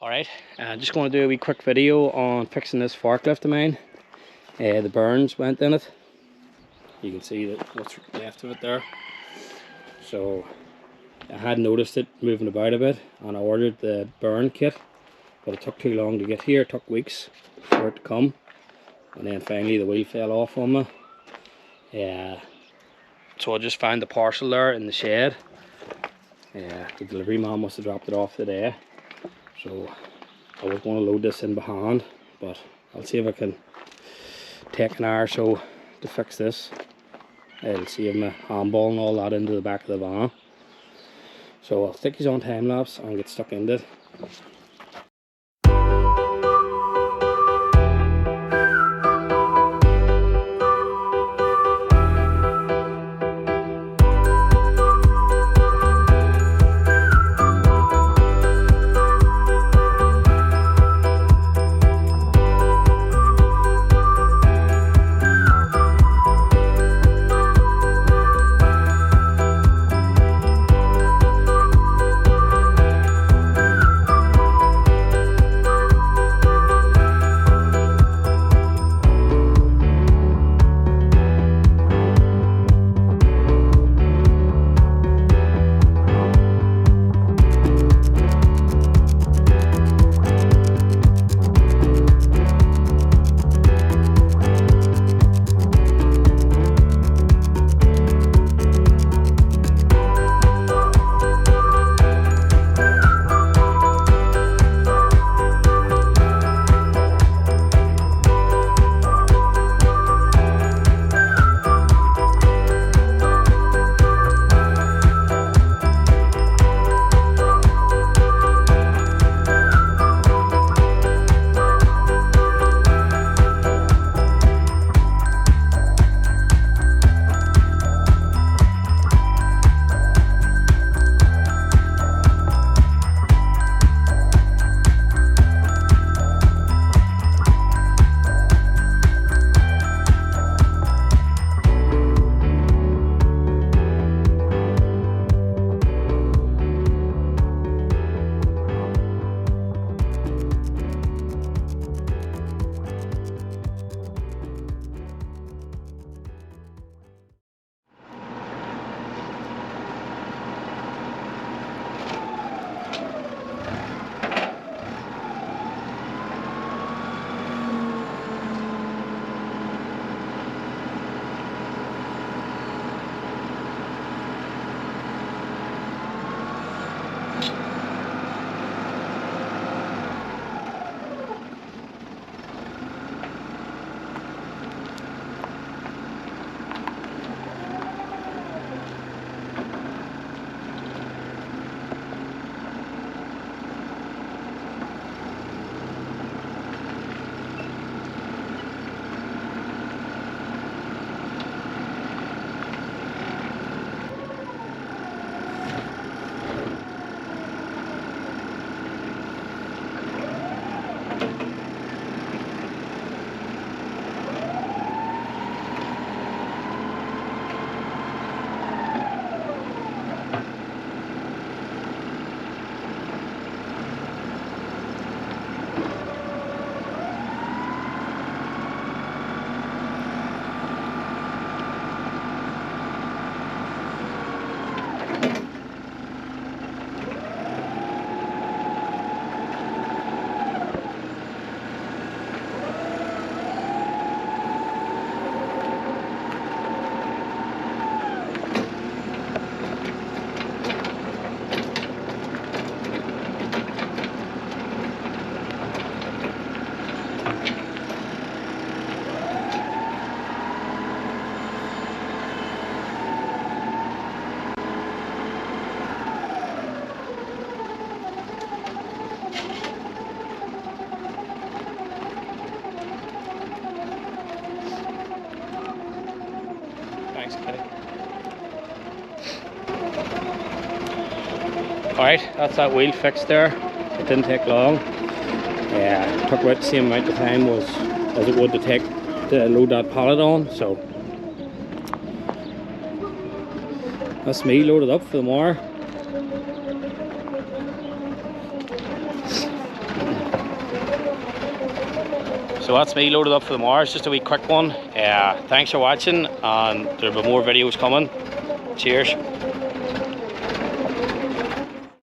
Alright, just going to do a wee quick video on fixing this forklift of mine. The burns went in it. You can see that what's left of it there. So I had noticed it moving about a bit and I ordered the burn kit, but it took too long to get here. It took weeks for it to come, and then finally the wheel fell off on me. So I just found the parcel there in the shed. The delivery man must have dropped it off today. So I was going to load this in by hand, but I'll see if I can take an hour or so to fix this. It'll save me handball and all that into the back of the van. So I'll stick these on time lapse and get stuck into it. Alright, that's that wheel fixed there. It didn't take long. It took about the same amount of time as it would to load that pallet on. So that's me loaded up for the mower. So that's me loaded up for tomorrow. It's just a wee quick one. Thanks for watching, and there'll be more videos coming. Cheers.